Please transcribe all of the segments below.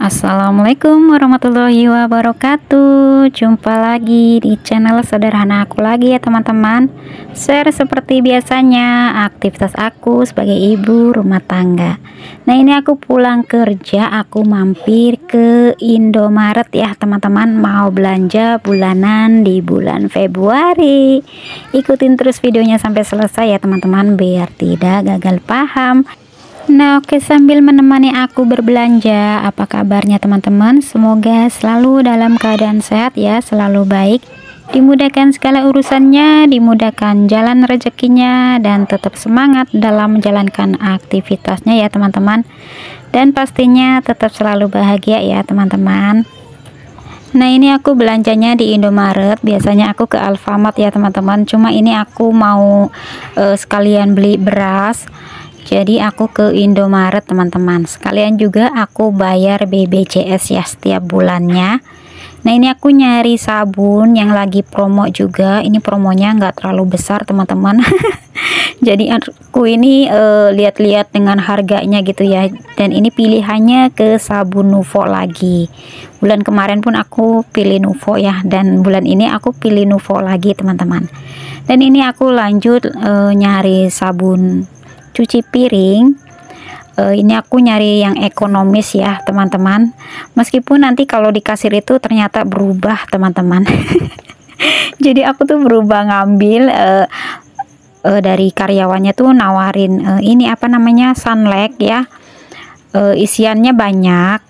Assalamualaikum warahmatullahi wabarakatuh. Jumpa lagi di channel sederhana aku lagi ya teman-teman. Share seperti biasanya aktivitas aku sebagai ibu rumah tangga. Nah ini aku pulang kerja, aku mampir ke Indomaret ya teman-teman, mau belanja bulanan di bulan Februari. Ikutin terus videonya sampai selesai ya teman-teman, biar tidak gagal paham. Nah oke, sambil menemani aku berbelanja, apa kabarnya teman-teman? Semoga selalu dalam keadaan sehat ya, selalu baik, dimudahkan segala urusannya, dimudahkan jalan rezekinya, dan tetap semangat dalam menjalankan aktivitasnya ya teman-teman. Dan pastinya tetap selalu bahagia ya teman-teman. Nah ini aku belanjanya di Indomaret, biasanya aku ke Alfamart ya teman-teman, cuma ini aku mau sekalian beli beras. Jadi aku ke Indomaret teman-teman, sekalian juga aku bayar BPJS ya setiap bulannya. Nah ini aku nyari sabun yang lagi promo juga, ini promonya nggak terlalu besar teman-teman. Jadi aku ini lihat-lihat dengan harganya gitu ya, dan ini pilihannya ke sabun Nuvo lagi. Bulan kemarin pun aku pilih Nuvo ya, dan bulan ini aku pilih Nuvo lagi teman-teman. Dan ini aku lanjut nyari sabun cuci piring. Ini aku nyari yang ekonomis ya teman-teman, meskipun nanti kalau di kasir itu ternyata berubah teman-teman. Jadi aku tuh berubah ngambil dari karyawannya tuh nawarin ini apa namanya, Sunlight ya, isiannya banyak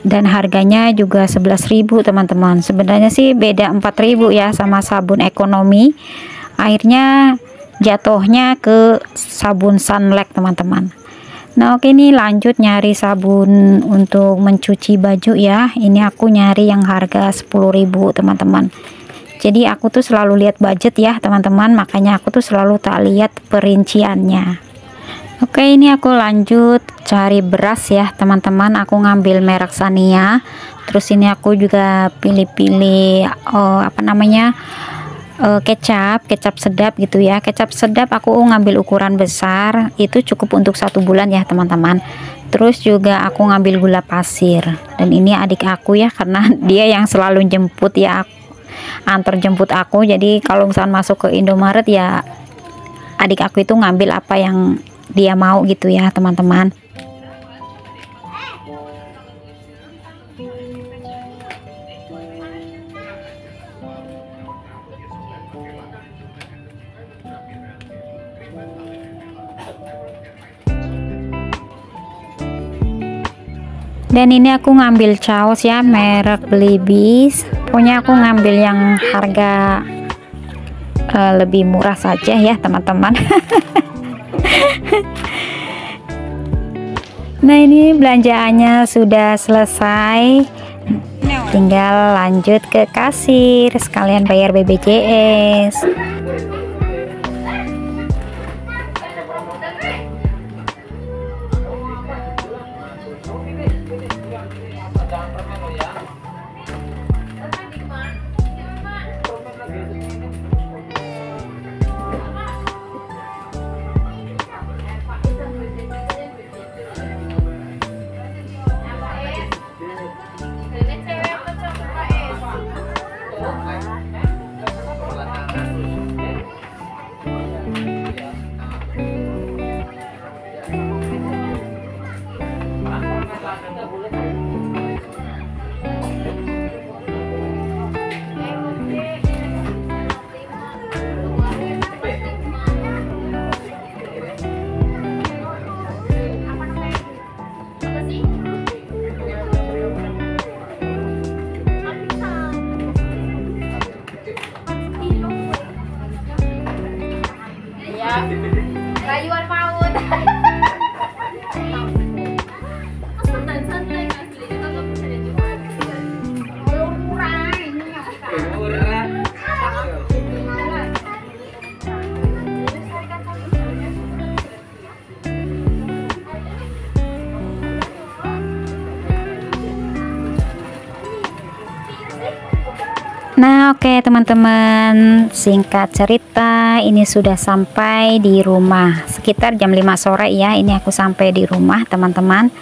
dan harganya juga 11.000 teman-teman. Sebenarnya sih beda 4.000 ya sama sabun ekonomi. Akhirnya jatuhnya ke sabun Sunlight teman-teman. Nah oke, ini lanjut nyari sabun untuk mencuci baju ya. Ini aku nyari yang harga 10.000 teman-teman. Jadi aku tuh selalu lihat budget ya teman-teman, makanya aku tuh selalu tak lihat perinciannya. Oke, ini aku lanjut cari beras ya teman-teman, aku ngambil merek Sania. Terus ini aku juga pilih-pilih apa namanya, kecap sedap gitu ya. Kecap sedap aku ngambil ukuran besar, itu cukup untuk 1 bulan ya teman-teman. Terus juga aku ngambil gula pasir, dan ini adik aku ya, karena dia yang selalu jemput ya, antar jemput aku. Jadi kalau misalnya masuk ke Indomaret ya, adik aku itu ngambil apa yang dia mau gitu ya teman-teman. Dan ini aku ngambil caos ya, merek Belibis. Pokoknya aku ngambil yang harga lebih murah saja ya teman-teman. Nah ini belanjaannya sudah selesai, tinggal lanjut ke kasir sekalian bayar BPJS. Rayuan maut. Nah oke teman-teman, singkat cerita ini sudah sampai di rumah sekitar jam 5 sore ya. Ini aku sampai di rumah teman-teman.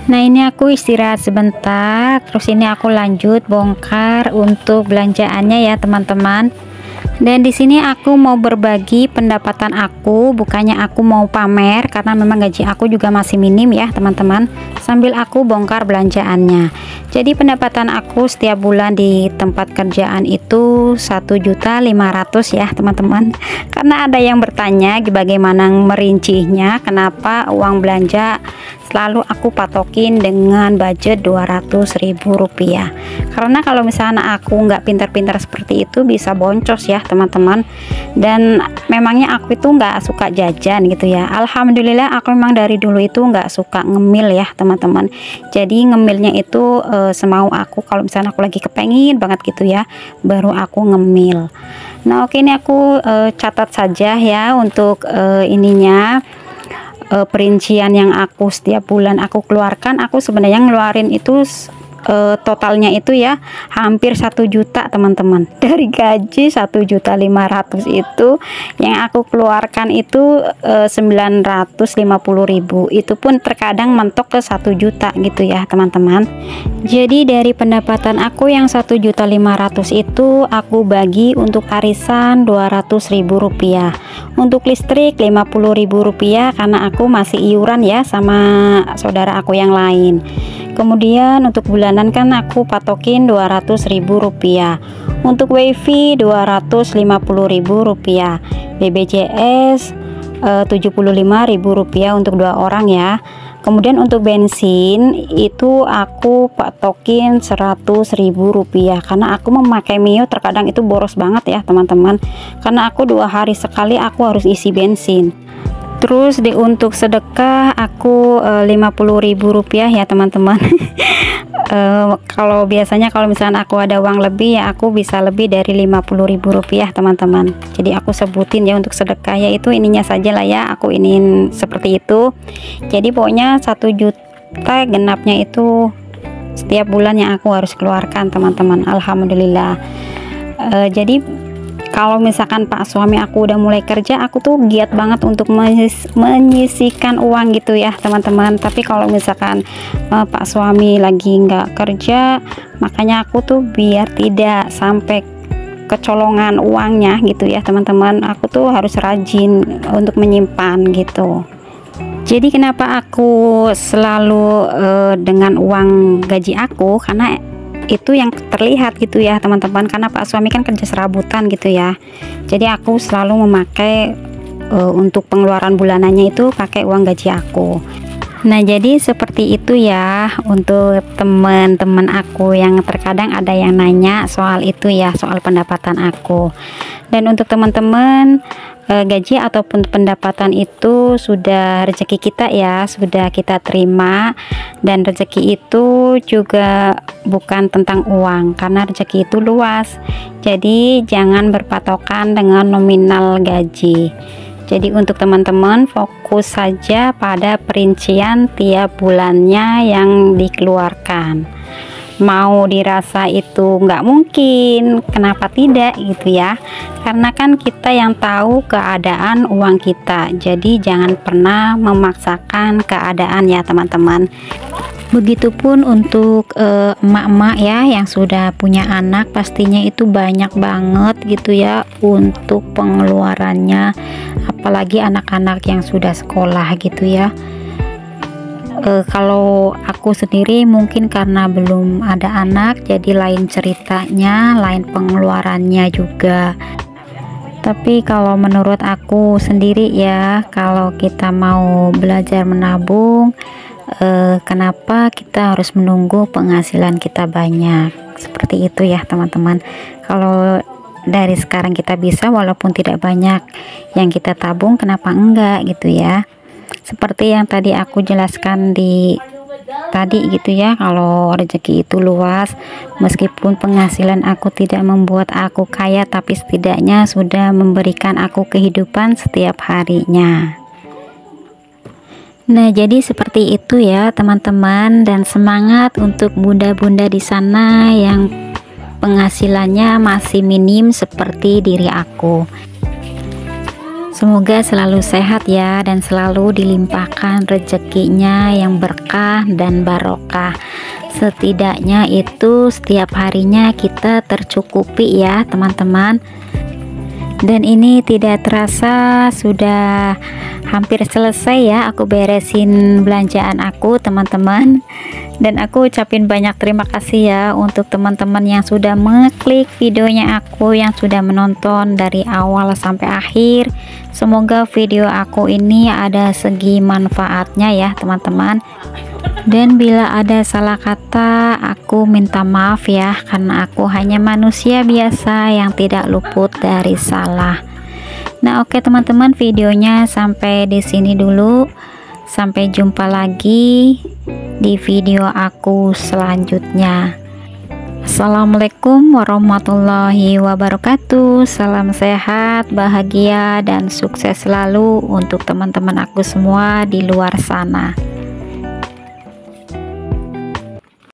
Nah, ini aku istirahat sebentar, terus ini aku lanjut bongkar untuk belanjaannya ya teman-teman. Dan di sini aku mau berbagi pendapatan aku, bukannya aku mau pamer, karena memang gaji aku juga masih minim ya teman-teman, sambil aku bongkar belanjaannya. Jadi pendapatan aku setiap bulan di tempat kerjaan itu 1.500.000 ya teman-teman. Karena ada yang bertanya bagaimana merincinya, kenapa uang belanja selalu aku patokin dengan budget 200.000 rupiah. Karena kalau misalnya aku nggak pintar-pintar seperti itu bisa boncos ya teman-teman. Dan memangnya aku itu nggak suka jajan gitu ya. Alhamdulillah aku memang dari dulu itu nggak suka ngemil ya teman-teman. Jadi ngemilnya itu semau aku, kalau misalnya aku lagi kepengin banget gitu ya, baru aku ngemil. Nah oke, ini aku catat saja ya untuk ininya. Perincian yang aku setiap bulan aku keluarkan. Aku sebenarnya ngeluarin itu totalnya itu ya hampir 1 juta teman-teman. Dari gaji 1.500.000 itu yang aku keluarkan itu 950.000, itu pun terkadang mentok ke 1 juta gitu ya teman-teman. Jadi dari pendapatan aku yang 1.500.000 itu aku bagi untuk arisan 200.000 rupiah, untuk listrik 50.000 rupiah karena aku masih iuran ya sama saudara aku yang lain. Kemudian untuk bulanan kan aku patokin 200.000 rupiah, untuk wifi 250.000 rupiah, BPJS 75.000 rupiah untuk 2 orang ya. Kemudian untuk bensin itu aku patokin 100.000 rupiah karena aku memakai Mio, terkadang itu boros banget ya teman-teman, karena aku 2 hari sekali aku harus isi bensin. Terus untuk sedekah aku 50.000 rupiah ya teman-teman. Kalau biasanya kalau misalnya aku ada uang lebih ya aku bisa lebih dari 50.000 rupiah teman-teman. Jadi aku sebutin ya untuk sedekah ya itu ininya saja lah ya, aku iniin seperti itu. Jadi pokoknya 1 juta genapnya itu setiap bulan yang aku harus keluarkan teman-teman. Alhamdulillah. Jadi kalau misalkan Pak suami aku udah mulai kerja, aku tuh giat banget untuk menyisihkan uang gitu ya teman-teman. Tapi kalau misalkan Pak suami lagi nggak kerja, makanya aku tuh biar tidak sampai kecolongan uangnya gitu ya teman-teman, aku tuh harus rajin untuk menyimpan gitu. Jadi kenapa aku selalu dengan uang gaji aku, karena itu yang terlihat gitu ya teman-teman, karena Pak suami kan kerja serabutan gitu ya. Jadi aku selalu memakai untuk pengeluaran bulanannya itu pakai uang gaji aku. Nah jadi seperti itu ya untuk teman-teman aku yang terkadang ada yang nanya soal itu ya, soal pendapatan aku. Dan untuk teman-teman, gaji ataupun pendapatan itu sudah rezeki kita ya, sudah kita terima. Dan rezeki itu juga bukan tentang uang, karena rezeki itu luas. Jadi jangan berpatokan dengan nominal gaji. Jadi untuk teman-teman fokus saja pada perincian tiap bulannya yang dikeluarkan. Mau dirasa itu nggak mungkin, kenapa tidak gitu ya, karena kan kita yang tahu keadaan uang kita. Jadi jangan pernah memaksakan keadaan ya teman-teman. Begitupun untuk emak-emak ya yang sudah punya anak, pastinya itu banyak banget gitu ya untuk pengeluarannya, apalagi anak-anak yang sudah sekolah gitu ya. Kalau aku sendiri mungkin karena belum ada anak, jadi lain ceritanya, lain pengeluarannya juga. Tapi kalau menurut aku sendiri ya, kalau kita mau belajar menabung, kenapa kita harus menunggu penghasilan kita banyak? Seperti itu ya teman-teman. Kalau dari sekarang kita bisa, walaupun tidak banyak yang kita tabung, kenapa enggak gitu ya. Seperti yang tadi aku jelaskan tadi gitu ya, kalau rezeki itu luas, meskipun penghasilan aku tidak membuat aku kaya, tapi setidaknya sudah memberikan aku kehidupan setiap harinya. Nah jadi seperti itu ya teman-teman, dan semangat untuk bunda-bunda di sana yang penghasilannya masih minim seperti diri aku. Semoga selalu sehat ya, dan selalu dilimpahkan rezekinya yang berkah dan barokah. Setidaknya itu setiap harinya kita tercukupi ya teman-teman. Dan ini tidak terasa sudah hampir selesai ya aku beresin belanjaan aku teman-teman. Dan aku ucapin banyak terima kasih ya untuk teman-teman yang sudah mengeklik videonya aku, yang sudah menonton dari awal sampai akhir. Semoga video aku ini ada segi manfaatnya ya teman-teman. Dan bila ada salah kata, aku minta maaf ya, karena aku hanya manusia biasa yang tidak luput dari salah. Nah, oke teman-teman, videonya sampai di sini dulu. Sampai jumpa lagi di video aku selanjutnya. Assalamualaikum warahmatullahi wabarakatuh. Salam sehat, bahagia, dan sukses selalu untuk teman-teman aku semua di luar sana.